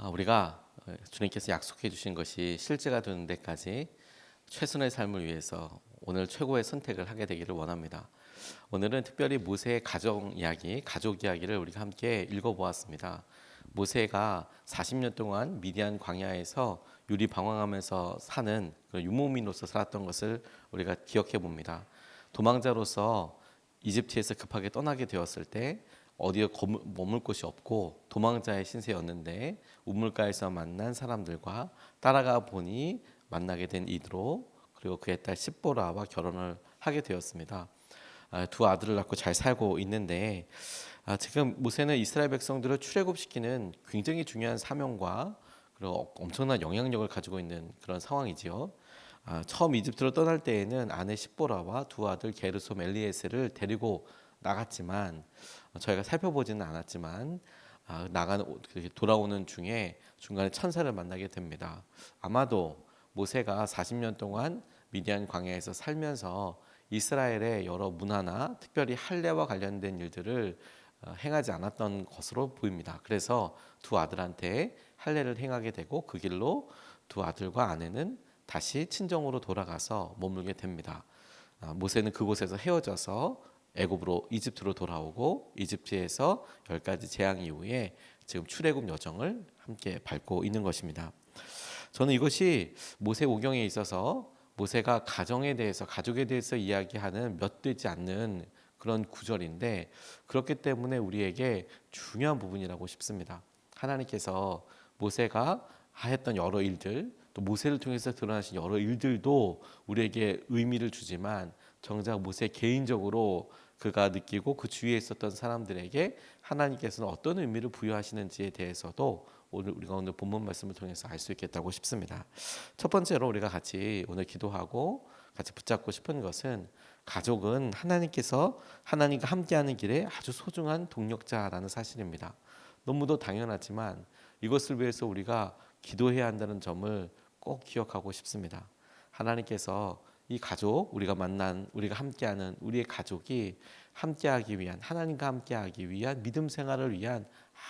우리가 주님께서 약속해 주신 것이 실제가 되는 데까지 최선의 삶을 위해서 오늘 최고의 선택을 하게 되기를 원합니다. 오늘은 특별히 모세의 가정 이야기, 가족 이야기를 우리가 함께 읽어보았습니다. 모세가 40년 동안 미디안 광야에서 유리 방황하면서 사는 유목민으로서 살았던 것을 우리가 기억해 봅니다. 도망자로서 이집트에서 급하게 떠나게 되었을 때 어디에 머물 곳이 없고 도망자의 신세였는데 우물가에서 만난 사람들과 따라가 보니 만나게 된 이드로 그리고 그의 딸 십보라와 결혼을 하게 되었습니다. 두 아들을 낳고 잘 살고 있는데 지금 모세는 이스라엘 백성들을 출애굽시키는 굉장히 중요한 사명과 그리고 엄청난 영향력을 가지고 있는 그런 상황이지요. 처음 이집트로 떠날 때에는 아내 십보라와 두 아들 게르솜 엘리에셀을 데리고 나갔지만 저희가 살펴보지는 않았지만 돌아오는 중에 중간에 천사를 만나게 됩니다. 아마도 모세가 40년 동안 미디안 광야에서 살면서 이스라엘의 여러 문화나 특별히 할례와 관련된 일들을 행하지 않았던 것으로 보입니다. 그래서 두 아들한테 할례를 행하게 되고 그 길로 두 아들과 아내는 다시 친정으로 돌아가서 머물게 됩니다. 모세는 그곳에서 헤어져서 애굽으로 이집트로 돌아오고 이집트에서 10가지 재앙 이후에 지금 출애굽 여정을 함께 밟고 있는 것입니다. 저는 이것이 모세 오경에 있어서 모세가 가정에 대해서 가족에 대해서 이야기하는 몇 되지 않는 그런 구절인데 그렇기 때문에 우리에게 중요한 부분이라고 싶습니다. 하나님께서 모세가 하였던 여러 일들 또 모세를 통해서 드러나신 여러 일들도 우리에게 의미를 주지만 정작 모세 개인적으로 그가 느끼고 그 주위에 있었던 사람들에게 하나님께서는 어떤 의미를 부여하시는지에 대해서도 우리가 오늘 본문 말씀을 통해서 알 수 있겠다고 싶습니다. 첫 번째로 우리가 같이 오늘 기도하고 같이 붙잡고 싶은 것은 가족은 하나님께서 하나님과 함께하는 길에 아주 소중한 동력자라는 사실입니다. 너무도 당연하지만 이것을 위해서 우리가 기도해야 한다는 점을 꼭 기억하고 싶습니다. 하나님께서 이 가족, 우리가 함께하는 우리의 가족이 함께하기 위한 하나님과 함께하기 위한 믿음 생활을 위한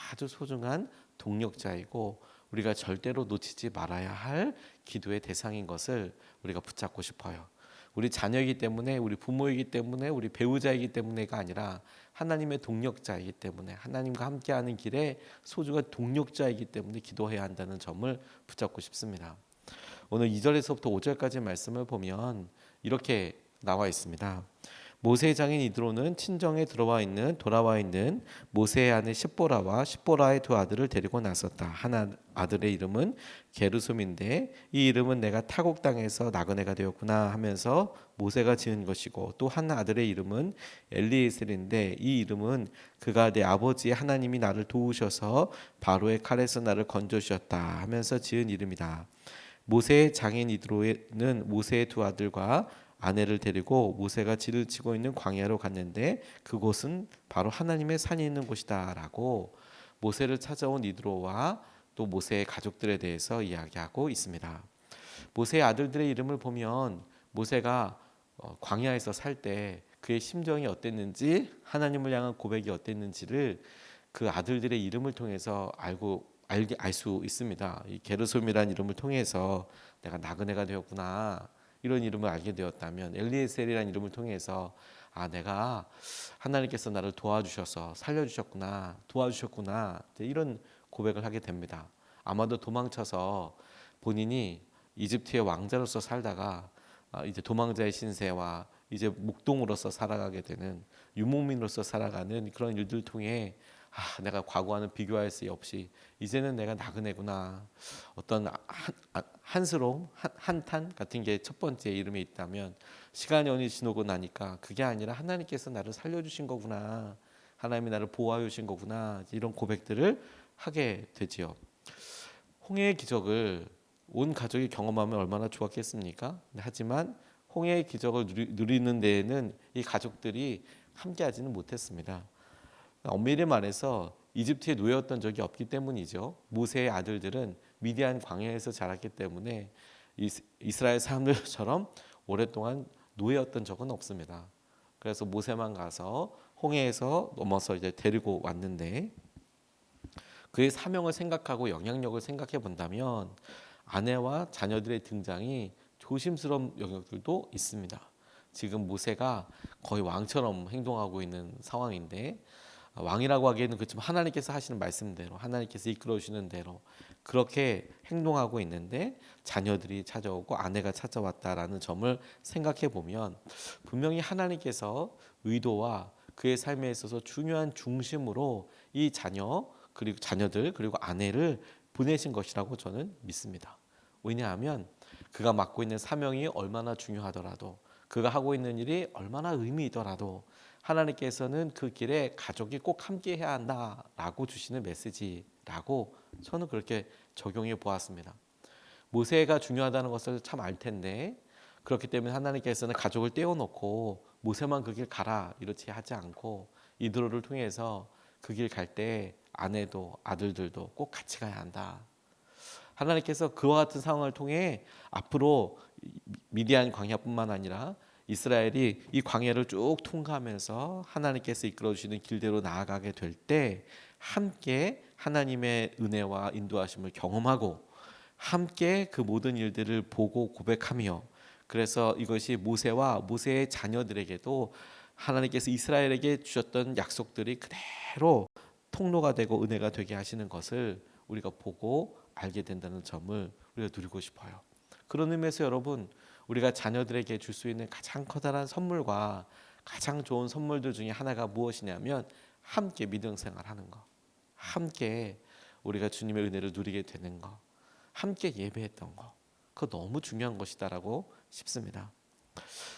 아주 소중한 동력자이고 우리가 절대로 놓치지 말아야 할 기도의 대상인 것을 우리가 붙잡고 싶어요. 우리 자녀이기 때문에, 우리 부모이기 때문에, 우리 배우자이기 때문에가 아니라 하나님의 동력자이기 때문에 하나님과 함께하는 길에 소중한 동력자이기 때문에 기도해야 한다는 점을 붙잡고 싶습니다. 오늘 2절에서부터 5절까지 말씀을 보면 이렇게 나와 있습니다. 모세의 장인 이드로는 친정에 돌아와 있는 모세의 아내 십보라와 십보라의 두 아들을 데리고 나섰다. 한 아들의 이름은 게르솜인데 이 이름은 내가 타국 땅에서 나그네가 되었구나 하면서 모세가 지은 것이고 또 한 아들의 이름은 엘리에셀인데 이 이름은 그가 내 아버지의 하나님이 나를 도우셔서 바로의 칼에서 나를 건져주셨다 하면서 지은 이름이다. 모세의 장인 이드로는 모세의 두 아들과 아내를 데리고 모세가 진을 치고 있는 광야로 갔는데 그곳은 바로 하나님의 산이 있는 곳이다라고 모세를 찾아온 이드로와 또 모세의 가족들에 대해서 이야기하고 있습니다. 모세의 아들들의 이름을 보면 모세가 광야에서 살 때 그의 심정이 어땠는지 하나님을 향한 고백이 어땠는지를 그 아들들의 이름을 통해서 알 수 있습니다. 이 게르솜이라는 이름을 통해서 내가 나그네가 되었구나 이런 이름을 알게 되었다면 엘리에셀이라는 이름을 통해서 내가 하나님께서 나를 도와주셨구나 이런 고백을 하게 됩니다. 아마도 도망쳐서 본인이 이집트의 왕자로서 살다가 이제 도망자의 신세와 이제 목동으로서 살아가게 되는 유목민으로서 살아가는 그런 일들 통해 내가 과거와는 비교할 수 없이 이제는 내가 나그네구나 어떤 한스러움, 한탄 같은 게 첫 번째 이름에 있다면 시간이 어느 지나고 나니까 그게 아니라 하나님께서 나를 살려주신 거구나 하나님이 나를 보호해 주신 거구나 이런 고백들을 하게 되지요. 홍해의 기적을 온 가족이 경험하면 얼마나 좋았겠습니까? 하지만 홍해의 기적을 누리는 데에는 이 가족들이 함께하지는 못했습니다. 엄밀히 말해서 이집트에 놓였던 적이 없기 때문이죠. 모세의 아들들은 미디안 광야에서 자랐기 때문에 이스라엘 사람들처럼 오랫동안 노예였던 적은 없습니다. 그래서 모세만 가서 홍해에서 넘어서 이제 데리고 왔는데 그의 사명을 생각하고 영향력을 생각해 본다면 아내와 자녀들의 등장이 조심스러운 영역들도 있습니다. 지금 모세가 거의 왕처럼 행동하고 있는 상황인데 왕이라고 하기에는 그렇지만 하나님께서 하시는 말씀대로 하나님께서 이끌어 주시는 대로 그렇게 행동하고 있는데 자녀들이 찾아오고 아내가 찾아왔다라는 점을 생각해 보면 분명히 하나님께서 의도와 그의 삶에 있어서 중요한 중심으로 이 자녀 그리고 자녀들 그리고 아내를 보내신 것이라고 저는 믿습니다. 왜냐하면 그가 맡고 있는 사명이 얼마나 중요하더라도 그가 하고 있는 일이 얼마나 의미 있더라도 하나님께서는 그 길에 가족이 꼭 함께 해야 한다라고 주시는 메시지라고 저는 그렇게 적용해 보았습니다. 모세가 중요하다는 것을 참 알 텐데 그렇기 때문에 하나님께서는 가족을 떼어놓고 모세만 그 길 가라 이렇게 하지 않고 이들을 통해서 그 길 갈 때 아내도 아들들도 꼭 같이 가야 한다. 하나님께서 그와 같은 상황을 통해 앞으로 미디안 광야뿐만 아니라 이스라엘이 이 광야를 쭉 통과하면서 하나님께서 이끌어 주시는 길대로 나아가게 될 때 함께 하나님의 은혜와 인도하심을 경험하고 함께 그 모든 일들을 보고 고백하며 그래서 이것이 모세와 모세의 자녀들에게도 하나님께서 이스라엘에게 주셨던 약속들이 그대로 통로가 되고 은혜가 되게 하시는 것을 우리가 보고 알게 된다는 점을 우리가 누리고 싶어요. 그런 의미에서 여러분 우리가 자녀들에게 줄 수 있는 가장 커다란 선물과 가장 좋은 선물들 중에 하나가 무엇이냐면 함께 믿음 생활하는 거, 함께 우리가 주님의 은혜를 누리게 되는 거, 함께 예배했던 거, 그거 너무 중요한 것이다라고 싶습니다.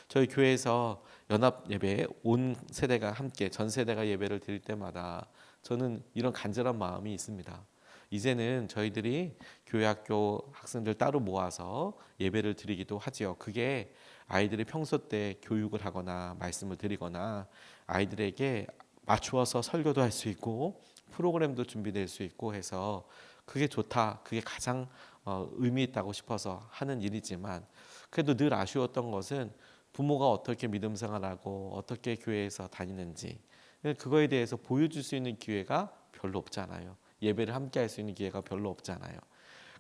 저희 교회에서 연합 예배 온 세대가 함께 전 세대가 예배를 드릴 때마다 저는 이런 간절한 마음이 있습니다. 이제는 저희들이 교회 학교 학생들 따로 모아서 예배를 드리기도 하지요. 그게 아이들이 평소 때 교육을 하거나 말씀을 드리거나 아이들에게 맞추어서 설교도 할 수 있고 프로그램도 준비될 수 있고 해서 그게 좋다. 그게 가장 의미 있다고 싶어서 하는 일이지만 그래도 늘 아쉬웠던 것은 부모가 어떻게 믿음 생활하고 어떻게 교회에서 다니는지 그거에 대해서 보여줄 수 있는 기회가 별로 없잖아요. 예배를 함께 할 수 있는 기회가 별로 없잖아요.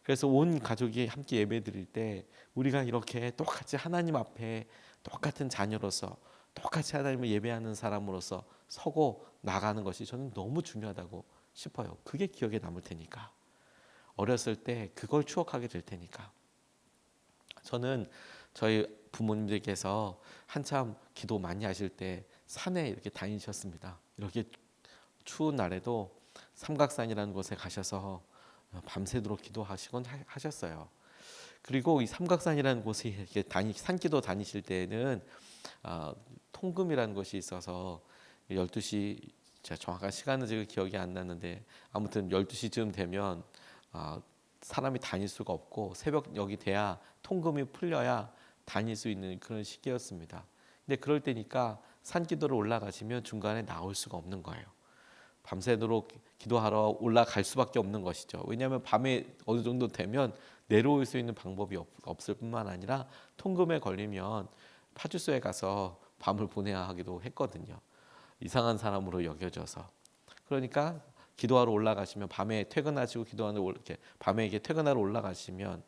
그래서 온 가족이 함께 예배 드릴 때 우리가 이렇게 똑같이 하나님 앞에 똑같은 자녀로서 똑같이 하나님을 예배하는 사람으로서 서고 나가는 것이 저는 너무 중요하다고 싶어요. 그게 기억에 남을 테니까. 어렸을 때 그걸 추억하게 될 테니까. 저는 저희 부모님들께서 한참 기도 많이 하실 때 산에 이렇게 다니셨습니다. 이렇게 추운 날에도 삼각산이라는 곳에 가셔서 밤새도록 기도하시곤 하셨어요. 그리고 이 삼각산이라는 곳에 이렇게 산기도 다니실 때에는 통금이라는 것이 있어서 12시 제가 정확한 시간은 지금 기억이 안 나는데 아무튼 12시쯤 되면 사람이 다닐 수가 없고 새벽녘이 돼야 통금이 풀려야 다닐 수 있는 그런 시기였습니다. 근데 그럴 때니까 산기도를 올라가시면 중간에 나올 수가 없는 거예요. 밤새도록 기도하러 올라갈 수밖에 없는 것이죠. 왜냐하면 밤에 어느 정도 되면 내려올 수 있는 방법이 없을 뿐만 아니라 통금에 걸리면 파주소에 가서 밤을 보내야 하기도 했거든요. 이상한 사람으로 여겨져서. 그러니까 기도하러 올라가시면 밤에 퇴근하시고 기도하러 이렇게 밤에 이게 퇴근하러 올라가시면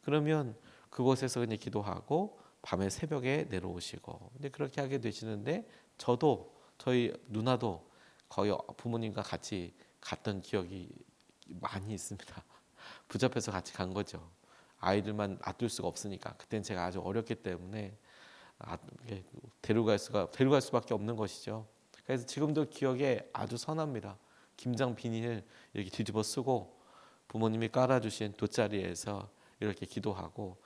그러면 그곳에서 그냥 기도하고 밤에 새벽에 내려오시고 근데 그렇게 하게 되시는데 저도 저희 누나도 거의 부모님과 같이 갔던 기억이 많이 있습니다. 붙잡혀서 같이 간 거죠. 아이들만 놔둘 수가 없으니까 그땐 제가 아주 어렸기 때문에 데려갈 수밖에 없는 것이죠. 그래서 지금도 기억에 아주 선합니다. 김장 비닐 이렇게 뒤집어 쓰고 부모님이 깔아주신 돗자리에서 이렇게 기도하고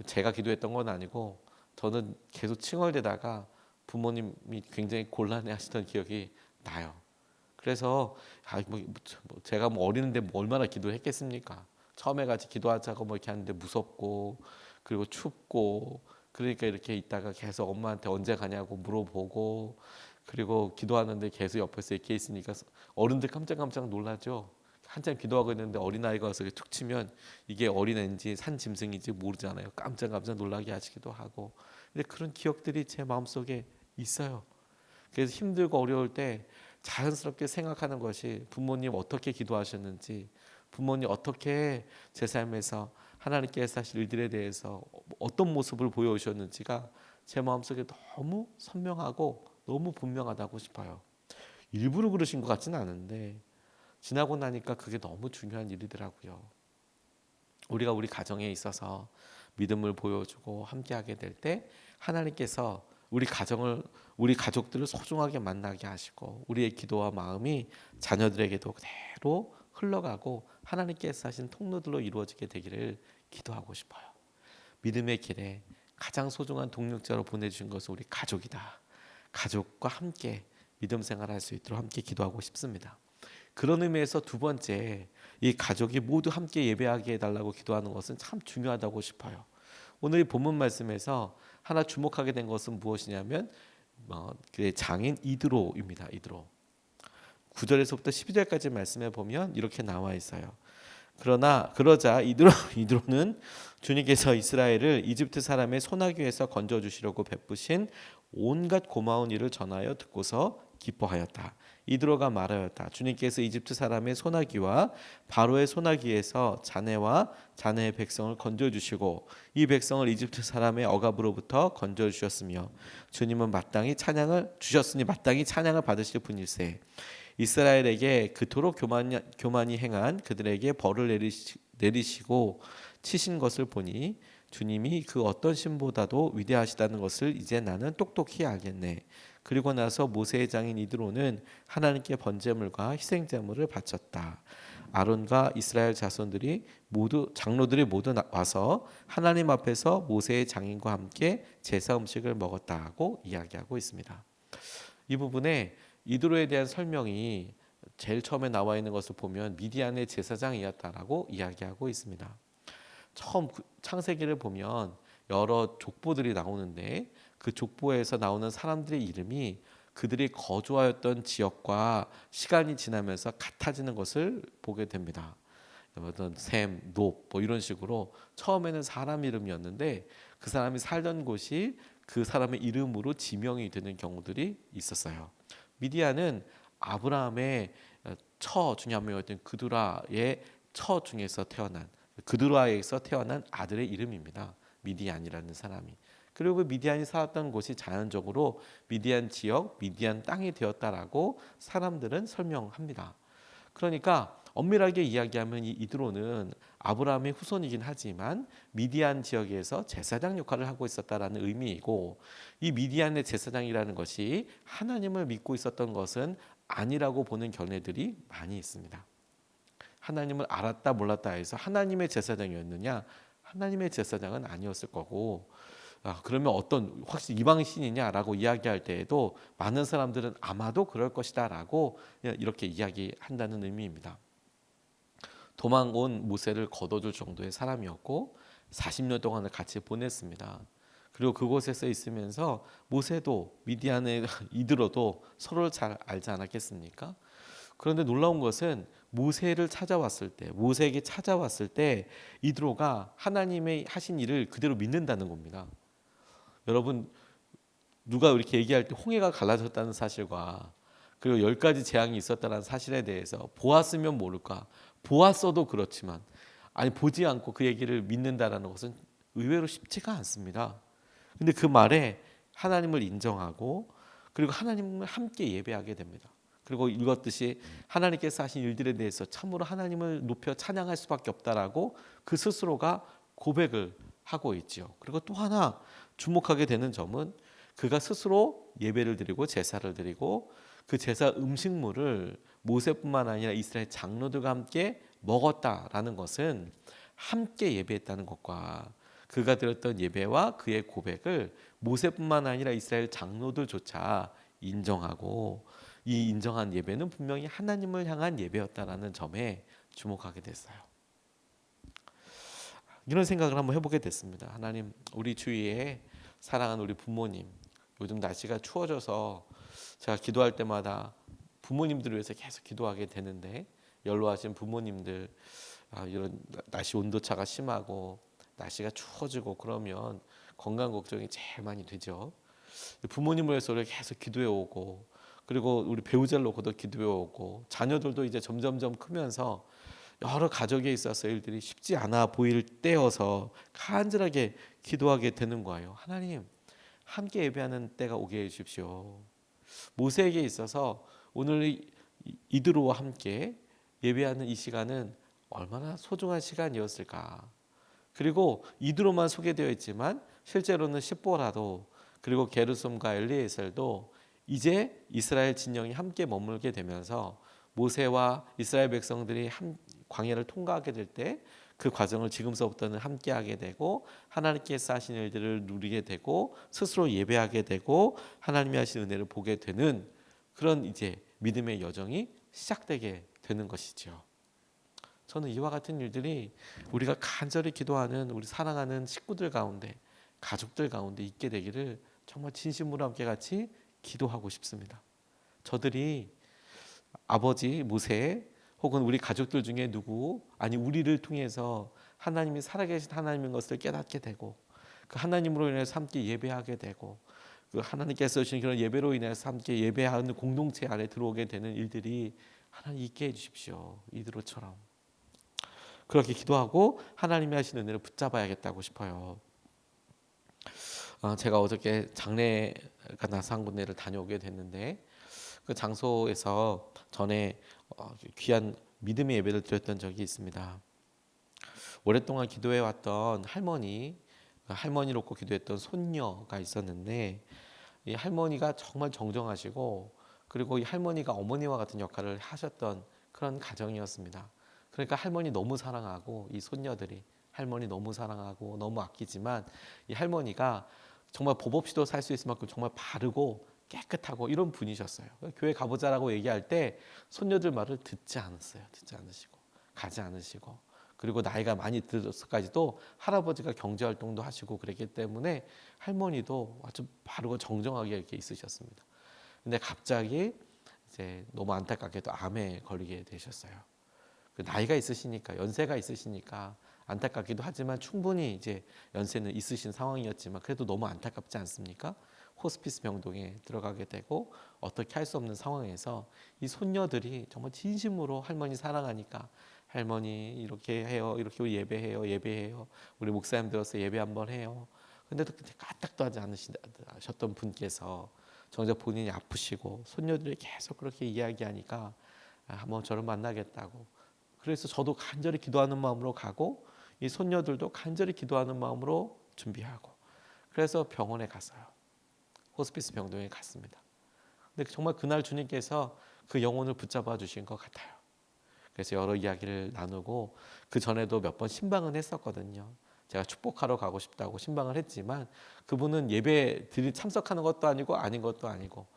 제가 기도했던 건 아니고 저는 계속 칭얼대다가 부모님이 굉장히 곤란해하시던 기억이 나요. 그래서 제가 어리는데 얼마나 기도했겠습니까? 처음에 같이 기도하자고 이렇게 하는데 무섭고 그리고 춥고 그러니까 이렇게 있다가 계속 엄마한테 언제 가냐고 물어보고 그리고 기도하는데 계속 옆에서 이렇게 있으니까 어른들 깜짝깜짝 놀라죠. 한참 기도하고 있는데 어린아이가 와서 툭 치면 이게 어린애인지 산 짐승인지 모르잖아요. 깜짝깜짝 놀라게 하시기도 하고. 근데 그런 기억들이 제 마음속에 있어요. 그래서 힘들고 어려울 때 자연스럽게 생각하는 것이 부모님 어떻게 기도하셨는지, 부모님 어떻게 제 삶에서 하나님께서 하실 일들에 대해서 어떤 모습을 보여오셨는지가 제 마음속에 너무 선명하고 너무 분명하다고 싶어요. 일부러 그러신 것 같지는 않은데 지나고 나니까 그게 너무 중요한 일이더라고요. 우리가 우리 가정에 있어서 믿음을 보여주고 함께하게 될 때 하나님께서 우리 가족들을 소중하게 만나게 하시고 우리의 기도와 마음이 자녀들에게도 그대로 흘러가고 하나님께서 하신 통로들로 이루어지게 되기를 기도하고 싶어요. 믿음의 길에 가장 소중한 동력자로 보내주신 것은 우리 가족이다. 가족과 함께 믿음 생활할 수 있도록 함께 기도하고 싶습니다. 그런 의미에서 두 번째, 이 가족이 모두 함께 예배하게 해달라고 기도하는 것은 참 중요하다고 싶어요. 오늘 이 본문 말씀에서 하나 주목하게 된 것은 무엇이냐면 그 장인 이드로입니다. 이드로. 9절에서부터 12절까지 말씀해 보면 이렇게 나와 있어요. 그러자 이드로는 주님께서 이스라엘을 이집트 사람의 손아귀에서 건져 주시려고 베푸신 온갖 고마운 일을 전하여 듣고서 기뻐하였다. 이드로가 말하였다. 주님께서 이집트 사람의 손아귀와 바로의 손아귀에서 자네와 자네의 백성을 건져 주시고 이 백성을 이집트 사람의 억압으로부터 건져 주셨으며 주님은 마땅히 찬양을 받으실 분일세. 이스라엘에게 그토록 교만이 행한 그들에게 벌을 내리시고 치신 것을 보니 주님이 그 어떤 신보다도 위대하시다는 것을 이제 나는 똑똑히 알겠네. 그리고 나서 모세의 장인 이드로는 하나님께 번제물과 희생제물을 바쳤다. 아론과 이스라엘 장로들이 모두 와서 하나님 앞에서 모세의 장인과 함께 제사 음식을 먹었다고 이야기하고 있습니다. 이 부분에 이드로에 대한 설명이 제일 처음에 나와 있는 것을 보면 미디안의 제사장이었다라고 이야기하고 있습니다. 처음 창세기를 보면 여러 족보들이 나오는데 그 족보에서 나오는 사람들의 이름이 그들이 거주하였던 지역과 시간이 지나면서 같아지는 것을 보게 됩니다. 어떤 셈, 높 이런 식으로 처음에는 사람 이름이었는데 그 사람이 살던 곳이 그 사람의 이름으로 지명이 되는 경우들이 있었어요. 미디안은 아브라함의 처 중에 한 명이었던 그두라의 처 중에서 그두라에서 태어난 아들의 이름입니다. 미디안이라는 사람이. 그리고 그 미디안이 살았던 곳이 자연적으로 미디안 지역, 미디안 땅이 되었다라고 사람들은 설명합니다. 그러니까 엄밀하게 이야기하면 이 이드로는 아브라함의 후손이긴 하지만 미디안 지역에서 제사장 역할을 하고 있었다라는 의미이고 이 미디안의 제사장이라는 것이 하나님을 믿고 있었던 것은 아니라고 보는 견해들이 많이 있습니다. 하나님을 알았다 몰랐다 해서 하나님의 제사장이었느냐? 하나님의 제사장은 아니었을 거고 그러면 어떤 확실히 이방신이냐라고 이야기할 때에도 많은 사람들은 아마도 그럴 것이다라고 이렇게 이야기한다는 의미입니다. 도망 온 모세를 거둬줄 정도의 사람이었고 40년 동안을 같이 보냈습니다. 그리고 그곳에서 있으면서 모세도 미디안의 이드로도 서로를 잘 알지 않았겠습니까? 그런데 놀라운 것은 모세에게 찾아왔을 때 이드로가 하나님의 하신 일을 그대로 믿는다는 겁니다. 여러분 누가 이렇게 얘기할 때 홍해가 갈라졌다는 사실과 그리고 10가지 재앙이 있었다는 사실에 대해서 보았으면 모를까 보았어도 그렇지만 보지 않고 그 얘기를 믿는다는 것은 의외로 쉽지가 않습니다. 근데 그 말에 하나님을 인정하고 그리고 하나님을 함께 예배하게 됩니다. 그리고 읽었듯이 하나님께서 하신 일들에 대해서 참으로 하나님을 높여 찬양할 수밖에 없다라고 그 스스로가 고백을 하고 있지요. 그리고 또 하나 주목하게 되는 점은 그가 스스로 예배를 드리고 제사를 드리고 그 제사 음식물을 모세뿐만 아니라 이스라엘 장로들과 함께 먹었다라는 것은 함께 예배했다는 것과 그가 드렸던 예배와 그의 고백을 모세뿐만 아니라 이스라엘 장로들조차 인정하고 이 인정한 예배는 분명히 하나님을 향한 예배였다라는 점에 주목하게 됐어요. 이런 생각을 한번 해보게 됐습니다. 하나님, 우리 주위에 사랑하는 우리 부모님, 요즘 날씨가 추워져서 제가 기도할 때마다 부모님들을 위해서 계속 기도하게 되는데 연로하신 부모님들 이런 날씨 온도차가 심하고 날씨가 추워지고 그러면 건강 걱정이 제일 많이 되죠. 부모님을 위해서 우리가 계속 기도해 오고 그리고 우리 배우자를 놓고도 기도해 오고 자녀들도 이제 점점점 크면서 여러 가족에 있어서 일들이 쉽지 않아 보일 때여서 간절하게 기도하게 되는 거예요. 하나님, 함께 예배하는 때가 오게 해 주십시오. 모세에게 있어서 오늘 이드로와 함께 예배하는 이 시간은 얼마나 소중한 시간이었을까. 그리고 이드로만 소개되어 있지만 실제로는 십보라도 그리고 게르솜과 엘리에셀도 이제 이스라엘 진영이 함께 머물게 되면서 모세와 이스라엘 백성들이 광야를 통과하게 될 때 그 과정을 지금서부터는 함께하게 되고 하나님께서 하신 일들을 누리게 되고 스스로 예배하게 되고 하나님이 하신 은혜를 보게 되는 그런 이제 믿음의 여정이 시작되게 되는 것이죠. 저는 이와 같은 일들이 우리가 간절히 기도하는 우리 사랑하는 식구들 가운데 가족들 가운데 있게 되기를 정말 진심으로 함께 같이 기도하고 싶습니다. 저들이 아버지 모세 혹은 우리 가족들 중에 누구 아니 우리를 통해서 하나님이 살아계신 하나님인 것을 깨닫게 되고 그 하나님으로 인해서 함께 예배하게 되고 그 하나님께서 주신 그런 예배로 인해서 함께 예배하는 공동체 안에 들어오게 되는 일들이 하나님 있게 해주십시오. 이드로처럼 그렇게 기도하고 하나님이 하신 은혜를 붙잡아야겠다고 싶어요. 제가 어저께 장례가 나서 한 군데를 다녀오게 됐는데 그 장소에서 전에 귀한 믿음의 예배를 드렸던 적이 있습니다. 오랫동안 기도해 왔던 할머니를 놓고 기도했던 손녀가 있었는데 이 할머니가 정말 정정하시고 그리고 이 할머니가 어머니와 같은 역할을 하셨던 그런 가정이었습니다. 그러니까 할머니 너무 사랑하고 이 손녀들이 할머니 너무 사랑하고 너무 아끼지만 이 할머니가 정말 법 없이도 살 수 있을 만큼 정말 바르고 깨끗하고 이런 분이셨어요. 교회 가보자라고 얘기할 때 손녀들 말을 듣지 않았어요. 듣지 않으시고 가지 않으시고 그리고 나이가 많이 들어서까지도 할아버지가 경제활동도 하시고 그랬기 때문에 할머니도 아주 바르고 정정하게 이렇게 있으셨습니다. 근데 갑자기 이제 너무 안타깝게도 암에 걸리게 되셨어요. 그 나이가 있으시니까 연세가 있으시니까 안타깝기도 하지만 충분히 이제 연세는 있으신 상황이었지만 그래도 너무 안타깝지 않습니까? 호스피스 병동에 들어가게 되고 어떻게 할 수 없는 상황에서 이 손녀들이 정말 진심으로 할머니 사랑하니까 할머니 이렇게 해요, 이렇게 예배해요, 우리 목사님 들어서 예배 한번 해요. 근데도 까딱도 하지 않으셨던 분께서 정작 본인이 아프시고 손녀들이 계속 그렇게 이야기하니까 한번 저를 만나겠다고. 그래서 저도 간절히 기도하는 마음으로 가고 이 손녀들도 간절히 기도하는 마음으로 준비하고 그래서 병원에 갔어요. 호스피스 병동에 갔습니다. 근데 정말 그날 주님께서 그 영혼을 붙잡아 주신 것 같아요. 그래서 여러 이야기를 나누고 그 전에도 몇 번 신방은 했었거든요. 제가 축복하러 가고 싶다고 신방을 했지만 그분은 예배 참석하는 것도 아니고 아닌 것도 아니고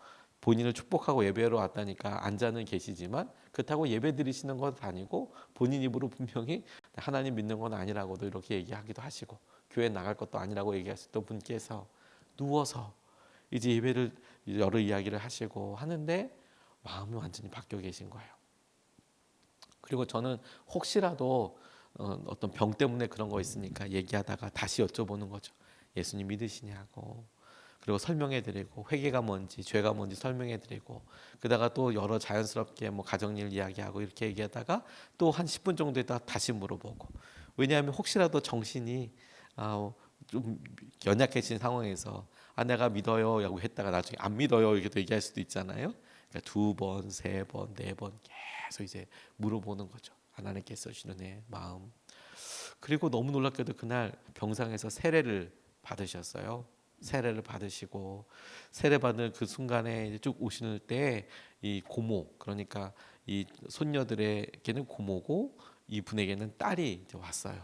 본인을 축복하고 예배로 왔다니까 앉아는 계시지만 그렇다고 예배 드리시는 것 아니고 본인 입으로 분명히 하나님 믿는 건 아니라고도 이렇게 얘기하기도 하시고 교회 나갈 것도 아니라고 얘기하셨던 분께서 누워서 이제 예배를 여러 이야기를 하시고 하는데 마음이 완전히 바뀌어 계신 거예요. 그리고 저는 혹시라도 어떤 병 때문에 그런 거 있으니까 얘기하다가 다시 여쭤보는 거죠. 예수님 믿으시냐고. 그리고 설명해드리고 회개가 뭔지 죄가 뭔지 설명해드리고 그러다가 또 여러 자연스럽게 뭐 가정일 이야기하고 이렇게 얘기하다가 또 한 10분 정도 있다가 다시 물어보고 왜냐하면 혹시라도 정신이 좀 연약해진 상황에서 내가 믿어요 라고 했다가 나중에 안 믿어요 이렇게 또 얘기할 수도 있잖아요. 그러니까 2번, 3번, 4번 계속 이제 물어보는 거죠. 하나님께서 주시는 내 마음. 그리고 너무 놀랍게도 그날 병상에서 세례를 받으셨어요. 세례를 받으시고 세례 받는 그 순간에 쭉 오시는 때 이 고모 그러니까 이 손녀들에게는 고모고 이 분에게는 딸이 이제 왔어요.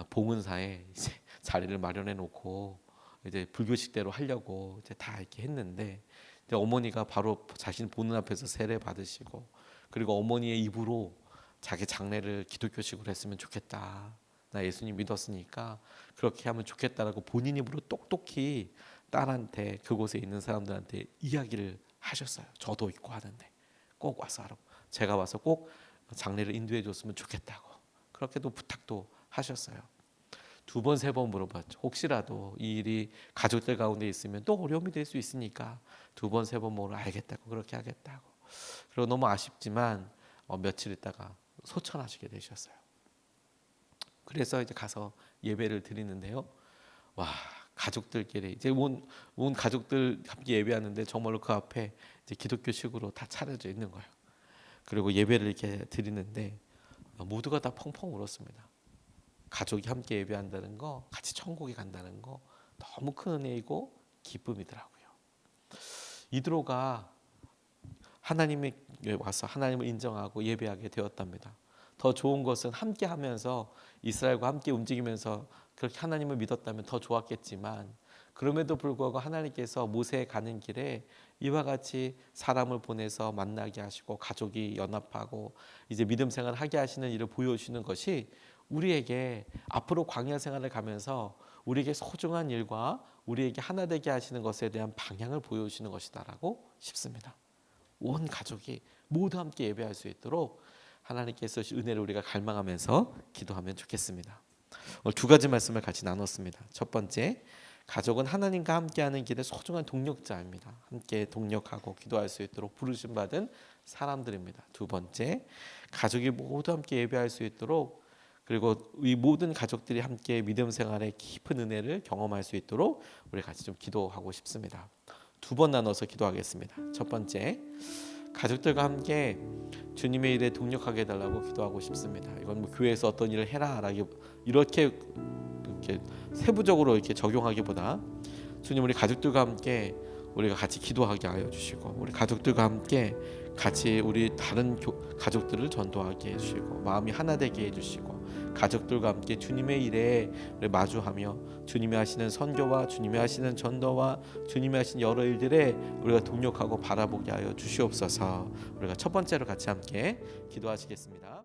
봉은사에 이제 자리를 마련해 놓고 이제 불교식대로 하려고 이제 다 이렇게 했는데 이제 어머니가 바로 자신 보는 앞에서 세례 받으시고 그리고 어머니의 입으로 자기 장례를 기독교식으로 했으면 좋겠다. 나 예수님 믿었으니까 그렇게 하면 좋겠다라고 본인 입으로 똑똑히 딸한테 그곳에 있는 사람들한테 이야기를 하셨어요. 저도 있고 하는데 꼭 와서 하라고. 제가 와서 꼭 장례를 인도해 줬으면 좋겠다고. 그렇게도 부탁도 하셨어요. 두 번, 세 번 물어봤죠. 혹시라도 이 일이 가족들 가운데 있으면 또 어려움이 될 수 있으니까 두 번, 세 번 물어 알겠다고 그렇게 하겠다고. 그리고 너무 아쉽지만 며칠 있다가 소천하시게 되셨어요. 그래서 이제 가서 예배를 드리는데요. 와, 가족들끼리 이제 온 가족들 함께 예배하는데 정말로 그 앞에 이제 기독교식으로 다 차려져 있는 거예요. 그리고 예배를 이렇게 드리는데 모두가 다 펑펑 울었습니다. 가족이 함께 예배한다는 거, 같이 천국에 간다는 거 너무 큰 은혜이고 기쁨이더라고요. 이드로가 하나님에 와서 하나님을 인정하고 예배하게 되었답니다. 더 좋은 것은 함께 하면서 이스라엘과 함께 움직이면서 그렇게 하나님을 믿었다면 더 좋았겠지만 그럼에도 불구하고 하나님께서 모세에 가는 길에 이와 같이 사람을 보내서 만나게 하시고 가족이 연합하고 이제 믿음 생활을 하게 하시는 일을 보여주시는 것이 우리에게 앞으로 광야 생활을 가면서 우리에게 소중한 일과 우리에게 하나 되게 하시는 것에 대한 방향을 보여주시는 것이다라고 싶습니다. 온 가족이 모두 함께 예배할 수 있도록 하나님께서 은혜를 우리가 갈망하면서 기도하면 좋겠습니다. 오늘 두 가지 말씀을 같이 나눴습니다. 첫 번째, 가족은 하나님과 함께하는 길의 소중한 동력자입니다. 함께 동력하고 기도할 수 있도록 부르심 받은 사람들입니다. 두 번째, 가족이 모두 함께 예배할 수 있도록 그리고 이 모든 가족들이 함께 믿음 생활의 깊은 은혜를 경험할 수 있도록 우리 같이 좀 기도하고 싶습니다. 두 번 나눠서 기도하겠습니다. 첫 번째, 가족들과 함께 주님의 일에 동력하게 해달라고 기도하고 싶습니다. 이건 뭐 교회에서 어떤 일을 해라라기 이렇게 세부적으로 이렇게 적용하기보다 주님 우리 가족들과 함께 우리가 같이 기도하게 하여 주시고 우리 가족들과 함께 같이 우리 다른 가족들을 전도하게 해주시고 마음이 하나 되게 해주시고 가족들과 함께 주님의 일에 마주하며 주님이 하시는 선교와 주님이 하시는 전도와 주님이 하신 여러 일들에 우리가 동력하고 바라보게 하여 주시옵소서. 우리가 첫 번째로 같이 함께 기도하시겠습니다.